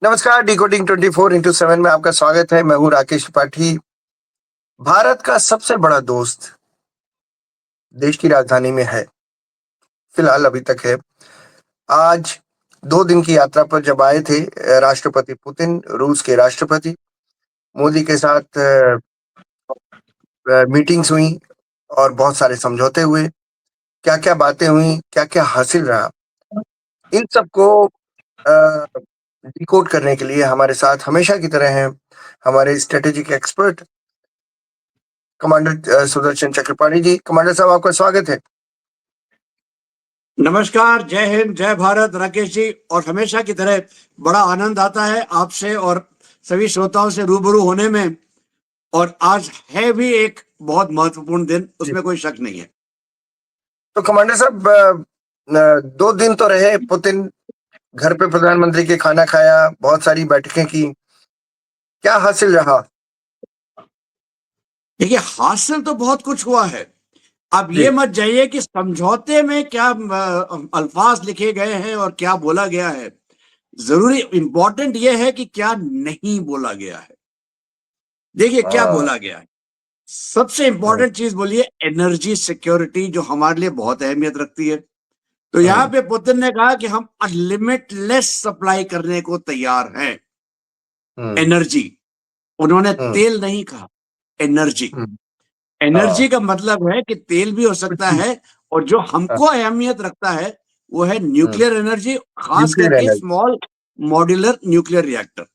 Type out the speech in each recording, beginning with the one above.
नमस्कार, decoding 24x7 में आपका स्वागत है। मैं हूँ राकेश त्रिपाठी। भारत का सबसे बड़ा दोस्त देश की राजधानी में है, फिलहाल अभी तक है। आज 2 दिन की यात्रा पर जब आए थे राष्ट्रपति पुतिन, रूस के राष्ट्रपति, मोदी के साथ मीटिंग्स हुई और बहुत सारे समझौते हुए। क्या-क्या बातें हुई, क्या-क्या हासिल रहा, इन सबको अ, डिकोड करने के लिए हमारे साथ हमेशा की तरह हैं हमारे strategic expert commander Sudarshan Chakrapani ji. Commander साहब, आपका स्वागत है। नमस्कार, जय हिंद, जय भारत राकेश जी। और हमेशा की तरह बड़ा आनंद आता है आपसे और सभी श्रोताओं से रूबरू होने में। और आज है भी एक बहुत महत्वपूर्ण दिन, जी। उसमें कोई शक नहीं है। तो कमांडर साहब, 2 दिन तो रहे पुतिन, घर पे प्रधानमंत्री के खाना खाया, बहुत सारी बैठकें की, क्या हासिल रहा? देखिए, हासिल तो बहुत कुछ हुआ है। अब जी। ये मत जाइए कि समझौते में क्या अल्फाज लिखे गए हैं और क्या बोला गया है। जरूरी इंपॉर्टेंट ये है कि क्या नहीं बोला गया है। देखिए क्या हाँ। बोला गया है। सबसे हुँ, इंपॉर्टेंट चीज बोलिए, एनर्जी सिक्योरिटी, जो हमारे लिए बहुत अहमियत रखती है। तो हुँ, यहाँ पे पुतिन ने कहा कि हम लिमिटलेस सप्लाई करने को तैयार हैं। हुँ, एनर्जी, उन्होंने हुँ, तेल नहीं कहा, एनर्जी। हुँ, हाँ, एनर्जी का मतलब है कि तेल भी हो कुछ सकता भी। है। और जो हाँ, हमको अहमियत रखता है वो है हुँ, न्यूक्लियर एनर्जी, खास न्यूक्लियर करके energy. Small modular nuclear reactor.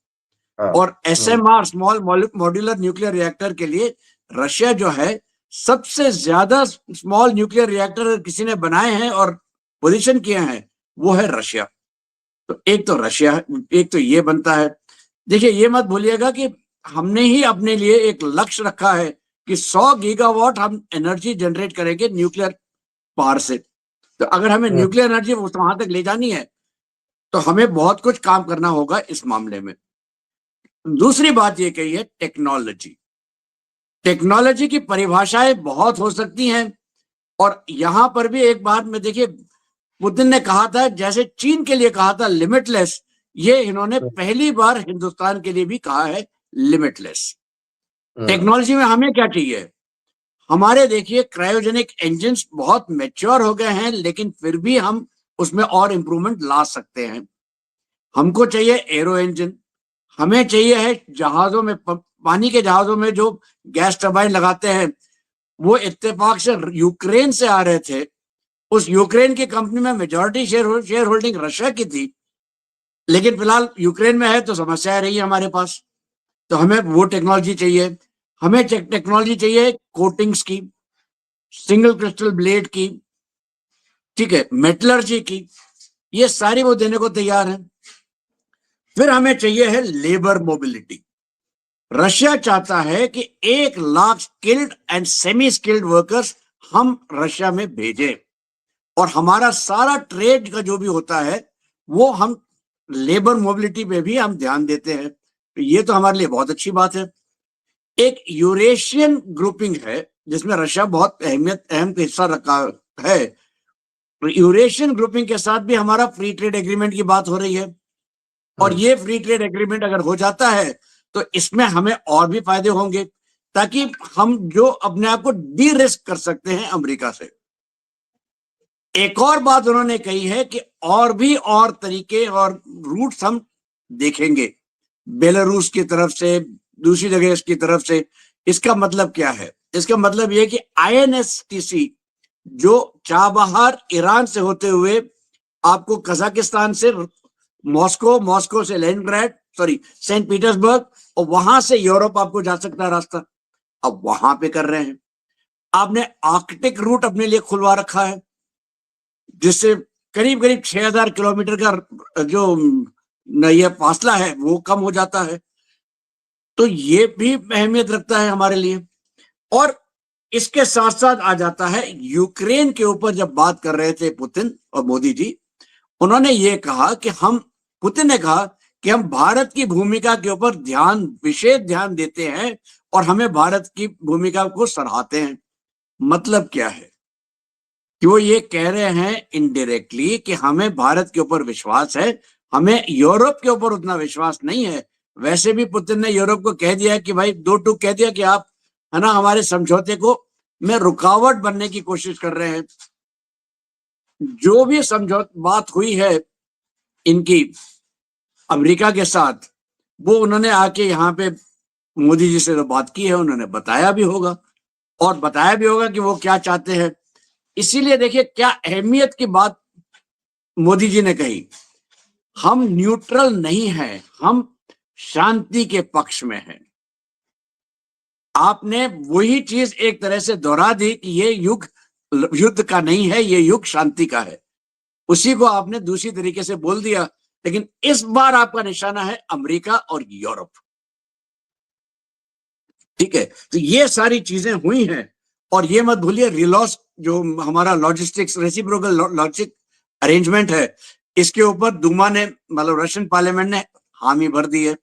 हाँ, और हुँ, SMR, small modular nuclear reactor के लिए रशिया जो है, सबसे ज्यादा स्मॉल न्यूक्लियर रिएक्टर किसी ने बनाए हैं और पोजीशन किए हैं, वो है रशिया। तो एक तो रशिया है, एक तो ये बनता है। देखिए, ये मत भूलिएगा कि हमने ही अपने लिए एक लक्ष्य रखा है कि 100 गीगावाट हम एनर्जी जनरेट करेंगे न्यूक्लियर पावर से। तो अगर हमें हुँ, न्यूक्लियर एनर्जी वहां तक ले जानी है, तो हमें बहुत कुछ काम करना होगा इस मामले में। दूसरी बात ये कही है, टेक्नोलॉजी। टेक्नोलॉजी की परिभाषाएं बहुत हो सकती हैं। और यहां पर भी एक बात में देखिए, पुतिन ने कहा था, जैसे चीन के लिए कहा था लिमिटलेस, ये इन्होंने हुँ, पहली बार हिंदुस्तान के लिए भी कहा है लिमिटलेस। हुँ, टेक्नोलॉजी में हमें क्या चाहिए? हमारे देखिए क्रायोजेनिक इंजन्स बहुत मैच्योर हो गए हैं, लेकिन फिर भी हम उसमें और इंप्रूवमेंट ला सकते हैं। हमको चाहिए एरो इंजन। हमें चाहिए है जहाजों में, पानी के जहाजों में जो गैस टरबाइन लगाते हैं, वो इत्तेफाक से यूक्रेन से आ रहे थे। उस यूक्रेन की कंपनी में मेजॉरिटी शेयर होल्डिंग रशिया की थी। लेकिन फिलहाल यूक्रेन में है तो समस्या रही है हमारे पास। तो हमें वो टेक्नोलॉजी चाहिए। हमें टेक्नोलॉजी चाहिए कोटिंग्स की, सिंगल क्रिस्टल ब्लेड की, ठीक है, मेटलर्जी की। ये सारी वो देने को तैयार है। फिर हमें चाहिए है लेबर मोबिलिटी। रशिया चाहता है कि 1 lakh skilled and semi skilled workers हम रशिया में भेजें। और हमारा सारा ट्रेड का जो भी होता है, वो हम लेबर मोबिलिटी पे भी हम ध्यान देते हैं। तो ये तो हमारे लिए बहुत अच्छी बात है। एक यूरेशियन ग्रुपिंग है जिसमें रशिया बहुत अहम हिस्सा रखा है। तो यूरेशियन ग्रुपिंग के साथ भी हमारा फ्री ट्रेड एग्रीमेंट की बात हो रही है। और हुँ, ये फ्री ट्रेड एग्रीमेंट अगर हो जाता है, तो इसमें हमें और भी फायदे होंगे, ताकि हम जो अपने आप को डी रिस्क कर सकते हैं अमेरिका से। एक और बात उन्होंने कही है कि और भी और तरीके और रूट्स हम देखेंगे, बेलारूस की तरफ से, दूसरी जगह की तरफ से। इसका मतलब क्या है? इसका मतलब यह कि आईएनएसटीसी, जो चाबहार ईरान से होते हुए आपको कजाकिस्तान से मॉस्को, मॉस्को से लेनिनग्राड, सॉरी सेंट पीटर्सबर्ग, और वहां से यूरोप आपको जा सकता है रास्ता। अब वहां पे कर रहे हैं। आपने आर्कटिक रूट अपने लिए खुलवा रखा है, जिससे करीब करीब 6000 किलोमीटर का जो ये फासला है वो कम हो जाता है। तो ये भी अहमियत रखता है हमारे लिए। और इसके साथ साथ आ जाता है यूक्रेन के ऊपर। जब बात कर रहे थे पुतिन और मोदी जी, उन्होंने ये कहा कि हम, पुतिन ने कहा कि हम भारत की भूमिका के ऊपर विशेष ध्यान देते हैं और हमें भारत की भूमिका को सराहते हैं। मतलब क्या है कि वो ये कह रहे हैं इनडायरेक्टली कि हमें भारत के ऊपर विश्वास है, हमें यूरोप के ऊपर उतना विश्वास नहीं है। वैसे भी पुतिन ने यूरोप को कह दिया कि भाई, दो टूक कह दिया कि आप है ना हमारे समझौते को में रुकावट बनने की कोशिश कर रहे हैं। जो भी समझौता बात हुई है इनकी अमेरिका के साथ, वो उन्होंने आके यहाँ पे मोदी जी से तो बात की है, उन्होंने बताया भी होगा और बताया भी होगा कि वो क्या चाहते हैं। इसीलिए देखिए क्या अहमियत की बात मोदी जी ने कही, हम न्यूट्रल नहीं हैं, हम शांति के पक्ष में हैं। आपने वही चीज एक तरह से दोहरा दी कि ये युग युद्ध का नहीं है, ये युग शांति का है। उसी को आपने दूसरी तरीके से बोल दिया, लेकिन इस बार आपका निशाना है अमेरिका और यूरोप। ठीक है, तो ये सारी चीजें हुई हैं। और ये मत भूलिए रिलॉस जो हमारा लॉजिस्टिक्स रेसिप्रोकल लॉजिस्टिक अरेंजमेंट है, इसके ऊपर दुमा ने मतलब रशियन पार्लियामेंट ने हामी भर दी है।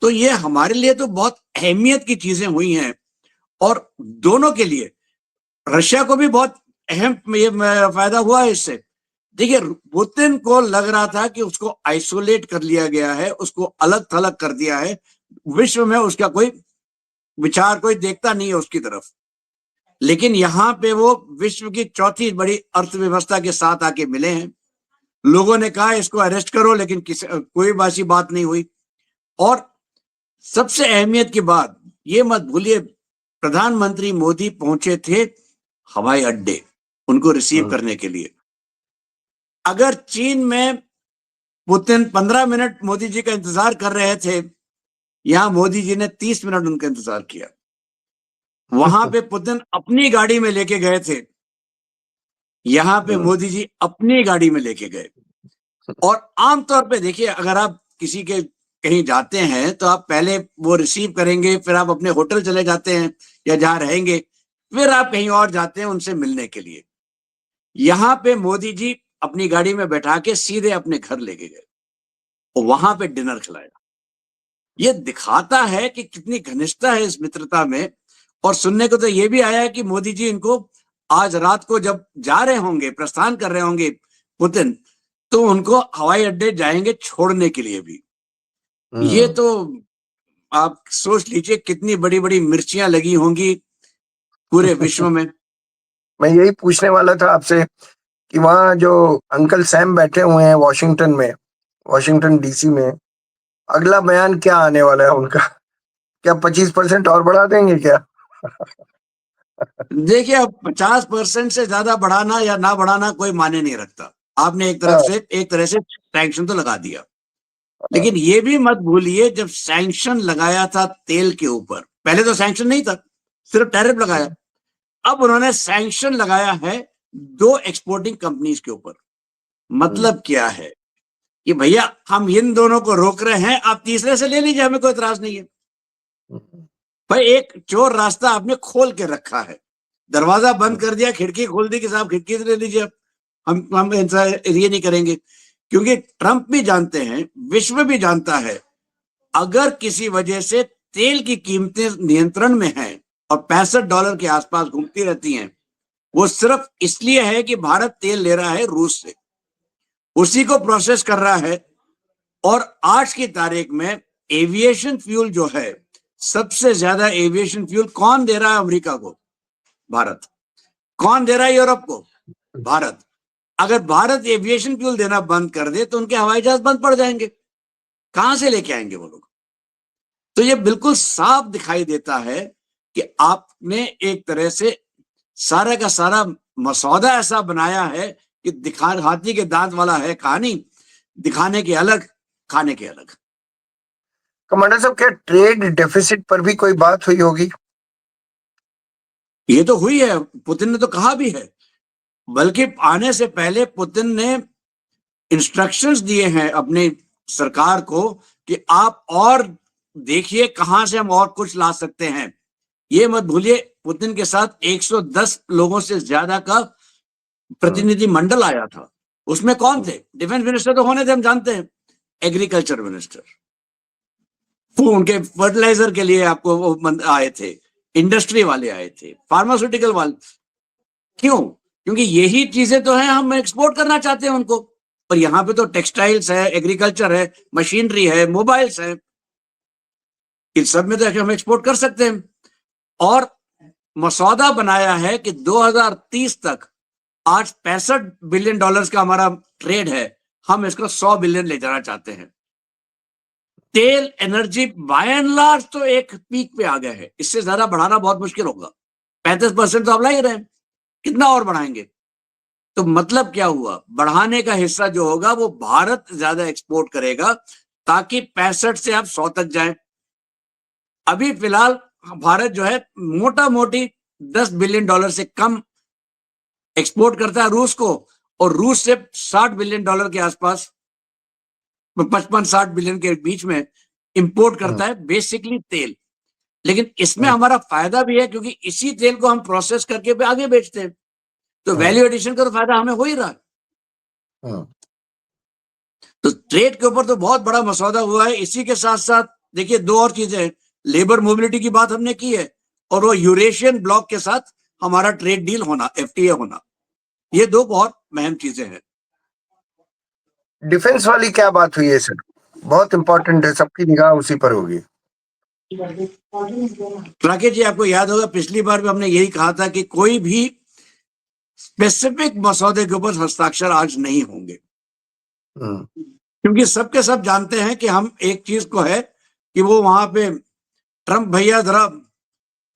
तो ये हमारे लिए तो बहुत अहमियत की चीजें हुई हैं और दोनों के लिए रशिया को भी बहुत अहम ये फायदा हुआ है इससे। देखिए पुतिन को लग रहा था कि उसको आइसोलेट कर लिया गया है, उसको अलग थलग कर दिया है, विश्व में उसका कोई विचार कोई देखता नहीं है उसकी तरफ। लेकिन यहाँ पे वो विश्व की चौथी बड़ी अर्थव्यवस्था के साथ आके मिले हैं। लोगों ने कहा इसको अरेस्ट करो, लेकिन कोई बासी बात नहीं हुई। और सबसे अहमियत की बात ये मत भूलिए, प्रधानमंत्री मोदी पहुंचे थे हवाई अड्डे उनको रिसीव करने के लिए। अगर चीन में पुतिन 15 मिनट मोदी जी का इंतजार कर रहे थे, यहां मोदी जी ने 30 मिनट उनका इंतजार किया। वहां पे पुतिन अपनी गाड़ी में लेके गए थे, यहां पे मोदी जी अपनी गाड़ी में लेके गए। और आमतौर पे देखिए, अगर आप किसी के कहीं जाते हैं तो आप पहले वो रिसीव करेंगे, फिर आप अपने होटल चले जाते हैं या जहां रहेंगे, फिर आप कहीं और जाते हैं उनसे मिलने के लिए। यहां पे मोदी जी अपनी गाड़ी में बैठा के सीधे अपने घर लेके गए और वहां पे डिनर खिलाया। ये दिखाता है कि कितनी घनिष्ठता है इस मित्रता में। और सुनने को तो ये भी आया है कि मोदी जी इनको आज रात को जब जा रहे होंगे, प्रस्थान कर रहे होंगे पुतिन, तो उनको हवाई अड्डे जाएंगे छोड़ने के लिए भी। ये तो आप सोच लीजिए कितनी बड़ी बड़ी मिर्चियां लगी होंगी पूरे विश्व में। मैं यही पूछने वाला था आपसे कि वहाँ जो अंकल सैम बैठे हुए हैं वॉशिंगटन में, वॉशिंगटन डीसी में, अगला बयान क्या आने वाला है उनका? क्या 25% और बढ़ा देंगे क्या? देखिए, अब 50% से ज्यादा बढ़ाना या ना बढ़ाना कोई मायने नहीं रखता। आपने एक तरह से सैंक्शन तो लगा दिया, लेकिन ये भी मत भूलिए जब सैंक्शन लगाया था तेल के ऊपर, पहले तो सैंक्शन नहीं था, सिर्फ टैरिफ लगाया। अब उन्होंने सैंक्शन लगाया है 2 एक्सपोर्टिंग कंपनीज के ऊपर। मतलब क्या है कि भैया हम इन दोनों को रोक रहे हैं, आप तीसरे से ले लीजिए, हमें कोई इतराज नहीं है। भाई एक चोर रास्ता आपने खोल के रखा है, दरवाजा बंद कर दिया, खिड़की खोल दी कि साहब खिड़की से ले लीजिए, हम ये नहीं करेंगे। क्योंकि ट्रंप भी जानते हैं, विश्व भी जानता है, अगर किसी वजह से तेल की कीमतें नियंत्रण में हैं और $65 के आसपास घूमती रहती हैं, वो सिर्फ इसलिए है कि भारत तेल ले रहा है रूस से, उसी को प्रोसेस कर रहा है। और आज की तारीख में एविएशन फ्यूल जो है, सबसे ज्यादा एविएशन फ्यूल कौन दे रहा है अमेरिका को? भारत। कौन दे रहा है यूरोप को? भारत। अगर भारत एविएशन फ्यूल देना बंद कर दे तो उनके हवाई जहाज बंद पड़ जाएंगे, कहां से लेके आएंगे वो लोग? तो ये बिल्कुल साफ दिखाई देता है कि आपने एक तरह से सारा का सारा मसौदा ऐसा बनाया है कि दिखा हाथी के दांत वाला है कहानी, दिखाने के अलग, खाने के अलग। कमांडर साहब, क्या ट्रेड डेफिसिट पर भी कोई बात हुई होगी? ये तो हुई है, पुतिन ने तो कहा भी है, बल्कि आने से पहले पुतिन ने इंस्ट्रक्शंस दिए हैं अपनी सरकार को कि आप और देखिए कहां से हम और कुछ ला सकते हैं। ये मत भूलिए पुतिन के साथ 110 लोगों से ज्यादा का प्रतिनिधि मंडल आया था। उसमें कौन थे? डिफेंस मिनिस्टर तो होने थे, हम जानते हैं, एग्रीकल्चर मिनिस्टर, उनके फर्टिलाइजर के लिए आपको वो आए थे, इंडस्ट्री वाले आए थे, फार्मास्यूटिकल वाले। क्यों? क्योंकि यही चीजें तो हैं हम एक्सपोर्ट करना चाहते हैं उनको, और यहाँ पे तो टेक्सटाइल्स है, एग्रीकल्चर है, मशीनरी है, मोबाइल्स है, इन सब में तो हम एक्सपोर्ट कर सकते हैं। और मसौदा बनाया है कि 2030 तक आज $65 बिलियन का हमारा ट्रेड है, हम इसको 100 बिलियन ले जाना चाहते हैं। तेल एनर्जी बाय एंड लार्ज तो एक पीक पे आ गया है, इससे ज्यादा बढ़ाना बहुत मुश्किल होगा। 35% तो आप ला ही रहे हैं, कितना और बढ़ाएंगे? तो मतलब क्या हुआ, बढ़ाने का हिस्सा जो होगा वो भारत ज्यादा एक्सपोर्ट करेगा ताकि 65 से आप 100 तक जाएं। अभी फिलहाल भारत जो है मोटा मोटी $10 बिलियन से कम एक्सपोर्ट करता है रूस को, और रूस से $60 बिलियन के आसपास, 55-60 बिलियन के बीच में इंपोर्ट करता है बेसिकली तेल। लेकिन इसमें हमारा फायदा भी है क्योंकि इसी तेल को हम प्रोसेस करके भी आगे बेचते हैं, तो वैल्यू एडिशन का तो फायदा हमें हो ही रहा है। तो ट्रेड के ऊपर तो बहुत बड़ा मसौदा हुआ है। इसी के साथ साथ देखिए दो और चीजें, लेबर मोबिलिटी की बात हमने की है, और वो यूरेशियन ब्लॉक के साथ हमारा ट्रेड डील होना, एफटीए होना, ये दो बहुत अहम चीजें हैं। डिफेंस वाली क्या बात हुई है सर? बहुत इंपॉर्टेंट है, सबकी निगाह उसी पर होगी। राकेश जी, आपको याद होगा पिछली बार भी हमने यही कहा था कि कोई भी स्पेसिफिक मसौदे के ऊपर हस्ताक्षर आज नहीं होंगे, क्योंकि सबके सब जानते हैं कि हम एक चीज को है कि वो वहां पे ट्रंप भैया जरा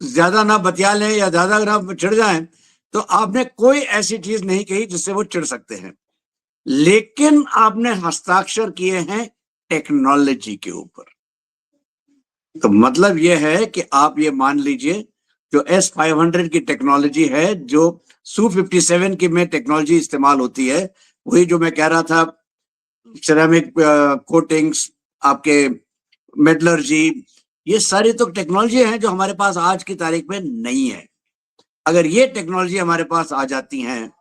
ज्यादा ना बतिया लें या ज्यादा ना चिढ़ जाएं, तो आपने कोई ऐसी चीज नहीं कही जिससे वो चिढ़ सकते हैं, लेकिन आपने हस्ताक्षर किए हैं टेक्नोलॉजी के ऊपर। तो मतलब ये है कि आप ये मान लीजिए जो S-500 की टेक्नोलॉजी है, जो Su-57 की में टेक्नोलॉजी इस्तेमाल होती है, वही जो मैं कह रहा था, सिरेमिक कोटिंग्स, आपके मेटलर्जी, ये सारी तो टेक्नोलॉजी हैं जो हमारे पास आज की तारीख में नहीं है। अगर ये टेक्नोलॉजी हमारे पास आ जाती हैं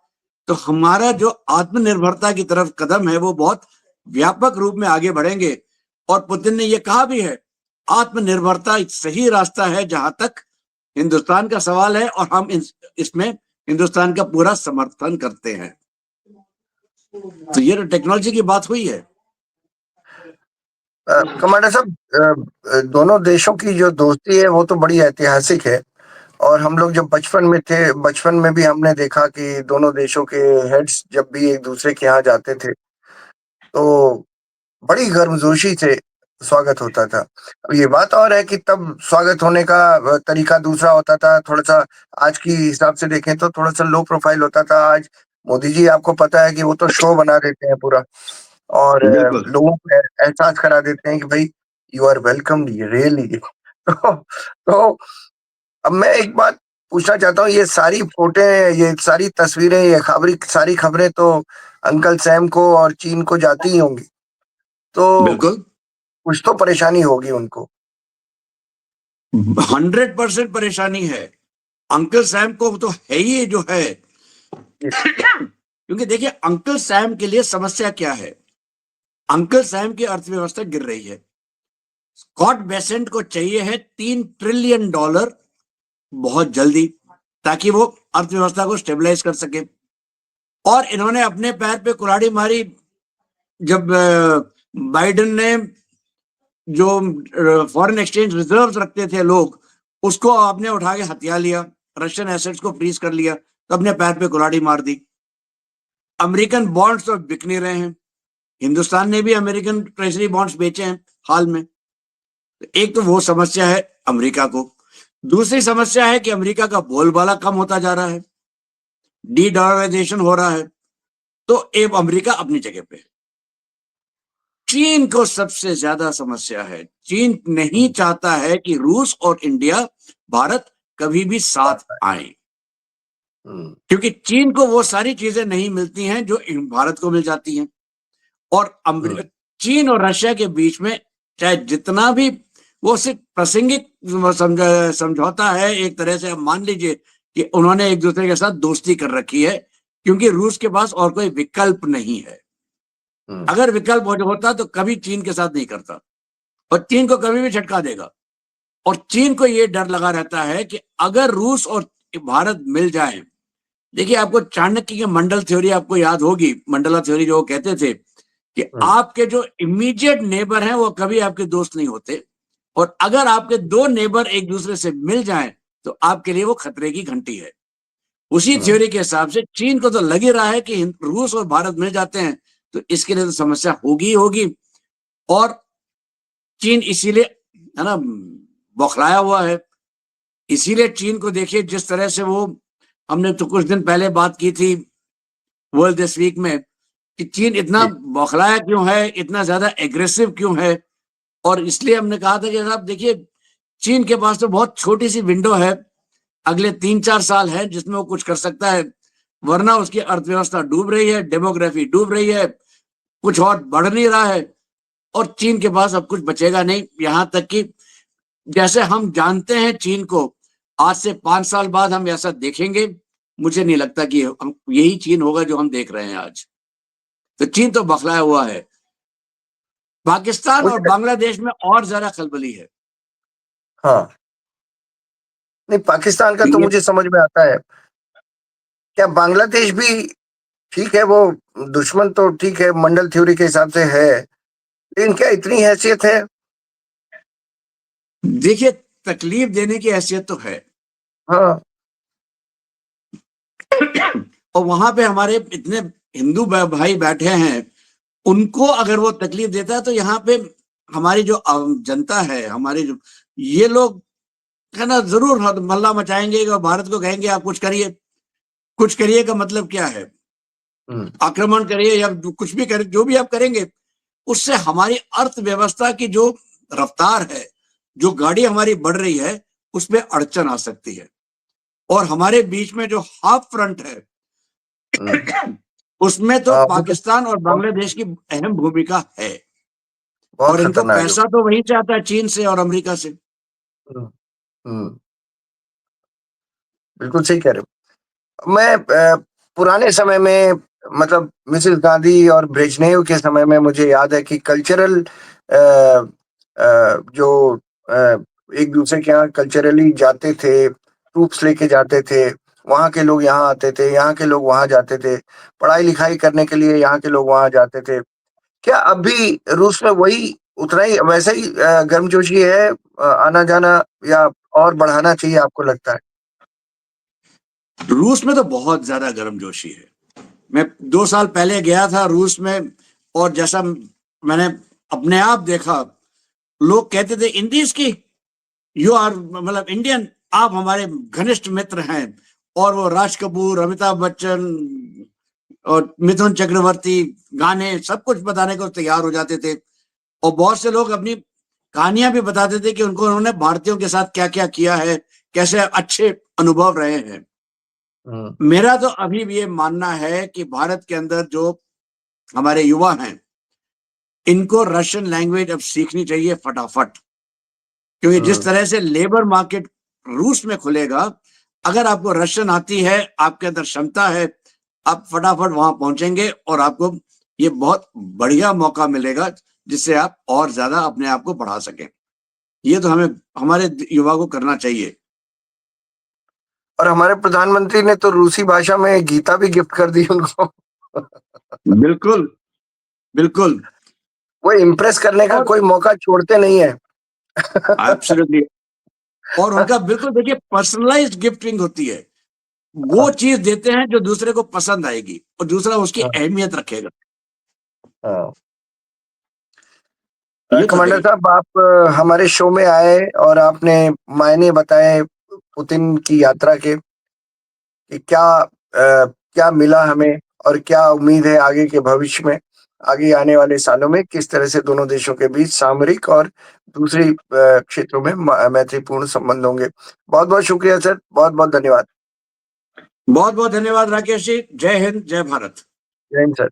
तो हमारा जो आत्मनिर्भरता की तरफ कदम है वो बहुत व्यापक रूप में आगे बढ़ेंगे। और पुतिन ने ये कहा भी है, आत्मनिर्भरता सही रास्ता है जहां तक हिंदुस्तान का सवाल है, और हम इसमें हिंदुस्तान का पूरा समर्थन करते हैं। तो ये टेक्नोलॉजी की बात हुई है। कमांडर साहब, दोनों देशों की जो दोस्ती है वो तो बड़ी ऐतिहासिक है, और हम लोग जब बचपन में थे, बचपन में भी हमने देखा कि दोनों देशों के हेड्स जब भी एक दूसरे के यहाँ जाते थे तो बड़ी गर्मजोशी से स्वागत होता था। अब ये बात और है कि तब स्वागत होने का तरीका दूसरा होता था, थोड़ा सा आज की हिसाब से देखें तो थोड़ा सा लो प्रोफाइल होता था। आज मोदी जी आपको पता है कि वो तो शो बना देते हैं पूरा, और बिल्कुल लोगों को एहसास करा देते हैं कि भाई यू आर वेलकम रियली। तो अब मैं एक बात पूछना चाहता हूँ, ये सारी फोटे, ये सारी तस्वीरें, ये सारी खबरें तो अंकल सैम को और चीन को जाती ही होंगी, तो बिल्कुल कुछ तो परेशानी होगी उनको। 100% परेशानी है। अंकल सैम को तो है ही जो है, क्योंकि देखिए अंकल सैम के लिए समस्या क्या है, अंकल सैम की अर्थव्यवस्था गिर रही है। स्कॉट बेसेंट को चाहिए है $3 ट्रिलियन बहुत जल्दी, ताकि वो अर्थव्यवस्था को स्टेबलाइज कर सके। और इन्होंने अपने पैर पे कुल्हाड़ी मारी जब बाइडेन ने जो फॉरेन एक्सचेंज रिजर्व्स रखते थे लोग, उसको आपने उठा के हथिया लिया, रशियन एसेट्स को फ्रीज कर लिया, तो अपने पैर पे कुल्हाड़ी मार दी। अमेरिकन बॉन्ड्स तो बिक नहीं रहे हैं, हिंदुस्तान ने भी अमेरिकन ट्रेजरी बॉन्ड्स बेचे हैं हाल में। एक तो वो समस्या है अमेरिका को। दूसरी समस्या है कि अमेरिका का बोलबाला कम होता जा रहा है, डी डॉलराइजेशन हो रहा है, तो अब अमेरिका अपनी जगह पे। चीन को सबसे ज्यादा समस्या है। चीन नहीं चाहता है कि रूस और इंडिया, भारत कभी भी साथ आए, क्योंकि चीन को वो सारी चीजें नहीं मिलती हैं जो भारत को मिल जाती हैं। और चीन और रशिया के बीच में चाहे जितना भी वो सिर्फ प्रासंगिक समझौता है, एक तरह से मान लीजिए कि उन्होंने एक दूसरे के साथ दोस्ती कर रखी है, क्योंकि रूस के पास और कोई विकल्प नहीं है। अगर विकल्प होता तो कभी चीन के साथ नहीं करता, और चीन को कभी भी झटका देगा। और चीन को यह डर लगा रहता है कि अगर रूस और भारत मिल जाए देखिए, आपको चाणक्य की मंडल थ्योरी आपको याद होगी, मंडला थ्योरी जो वो कहते थे कि आपके जो इमीडिएट नेबर हैं वो कभी आपके दोस्त नहीं होते, और अगर आपके दो नेबर एक दूसरे से मिल जाएं तो आपके लिए वो खतरे की घंटी है। उसी थ्योरी के हिसाब से चीन को तो लग ही रहा है कि रूस और भारत मिल जाते हैं तो इसके लिए तो समस्या होगी ही होगी, और चीन इसीलिए, है ना, बौखलाया हुआ है। इसीलिए चीन को देखिए जिस तरह से वो, हमने तो कुछ दिन पहले बात की थी वर्ल्ड दिस वीक में, कि चीन इतना जी, बौखलाया क्यों है, इतना ज्यादा एग्रेसिव क्यों है। और इसलिए हमने कहा था कि साहब देखिए, चीन के पास तो बहुत छोटी सी विंडो है, अगले 3-4 साल है जिसमें वो कुछ कर सकता है, वरना उसकी अर्थव्यवस्था डूब रही है, डेमोग्राफी डूब रही है, कुछ और बढ़ नहीं रहा है, और चीन के पास अब कुछ बचेगा नहीं। यहां तक कि जैसे हम जानते हैं चीन को, आज से 5 साल बाद हम ऐसा देखेंगे, मुझे नहीं लगता कि यही चीन होगा जो हम देख रहे हैं आज। तो चीन तो बखलाया हुआ है। पाकिस्तान और मुझे बांग्लादेश में और ज्यादा खलबली है। हाँ, नहीं पाकिस्तान का तो ये मुझे समझ में आता है। क्या बांग्लादेश भी ठीक है, वो दुश्मन तो ठीक है मंडल थ्योरी के हिसाब से है, लेकिन क्या इतनी हैसियत है? देखिए, तकलीफ देने की हैसियत तो है। हाँ, और वहां पे हमारे इतने हिंदू भाई बैठे हैं, उनको अगर वो तकलीफ देता है तो यहाँ पे हमारी जो जनता है, हमारे जो ये लोग, है ना, जरूर हल्ला मचाएंगे और भारत को कहेंगे आप कुछ करिए। कुछ करिए का मतलब क्या है? हम्म, आक्रमण करिए या कुछ भी करें, जो भी आप करेंगे उससे हमारी अर्थव्यवस्था की जो रफ्तार है, जो गाड़ी हमारी बढ़ रही है, उसमें अड़चन आ सकती है। और हमारे बीच में जो हाफ फ्रंट है हम्म, उसमें तो वो तो पाकिस्तान और बहुत बांग्लादेश की अहम भूमिका है। बहुत और इनको खतरनाक है। पैसा तो वहीं से आता है, चीन से और अमेरिका से। हम्म, हम्म, बिल्कुल सही कह रहे हो। मैं पुराने समय में, मतलब मिसेस गांधी और ब्रेजनेव के समय में मुझे याद है कि कल्चरल जो अ, एक दूसरे के यहाँ कल्चरली जाते थे, ट्रूप्स लेके जाते थे, वहाँ के लोग यहाँ आते थे, यहाँ के लोग वहाँ जाते थे, पढ़ाई लिखाई करने के लिए यहाँ के लोग वहाँ जाते थे। क्या अभी रूस में वही उतना ही वैसा ही गर्मजोशी है, आना जाना, या और बढ़ाना चाहिए आपको लगता है? रूस में तो बहुत ज्यादा गर्मजोशी है। मैं 2 साल पहले गया था रूस में, और जैसा मैंने अपने आप देखा, लोग कहते थे इंडीज की, यू आर, मतलब इंडियन, आप हमारे घनिष्ठ मित्र हैं। और वो राज कपूर, अमिताभ बच्चन और मिथुन चक्रवर्ती गाने सब कुछ बताने को तैयार हो जाते थे। और बहुत से लोग अपनी कहानियां भी बताते थे कि उनको, उन्होंने भारतीयों के साथ क्या क्या किया है, कैसे अच्छे अनुभव रहे हैं। हम्म, मेरा तो अभी भी ये मानना है कि भारत के अंदर जो हमारे युवा हैं, इनको रशियन लैंग्वेज अब सीखनी चाहिए फटाफट। क्योंकि जिस हम्म, तरह से लेबर मार्केट रूस में खुलेगा, अगर आपको रशियन आती है, आपके अंदर क्षमता है, आप फटाफट वहां पहुंचेंगे और आपको ये बहुत बढ़िया मौका मिलेगा जिससे आप और ज्यादा अपने आप को बढ़ा सकें। ये तो हमें, हमारे युवा को करना चाहिए। और हमारे प्रधानमंत्री ने तो रूसी भाषा में गीता भी गिफ्ट कर दी उनको। बिल्कुल, बिल्कुल। वो इम्प्रेस करने का और कोई मौका छोड़ते नहीं है। एब्सोल्युटली। और उनका बिल्कुल देखिए पर्सनलाइज्ड गिफ्टिंग होती है। वो चीज देते हैं जो दूसरे को पसंद आएगी और दूसरा उसकी हाँ, अहमियत रखेगा। हाँ। ये तो है कमांडर ही। साहब, आप हमारे शो में आए और आपने मायने बताए पुतिन की यात्रा के, कि क्या मिला हमें और क्या उम्मीद है आगे के भविष्य में, आगे आने वाले सालों में किस तरह से दोनों देशों के बीच सामरिक और दूसरी क्षेत्रों में मैत्रीपूर्ण संबंध होंगे। बहुत बहुत शुक्रिया सर, बहुत बहुत धन्यवाद। बहुत बहुत धन्यवाद राकेश जी। जय हिंद, जय भारत। जय हिंद सर।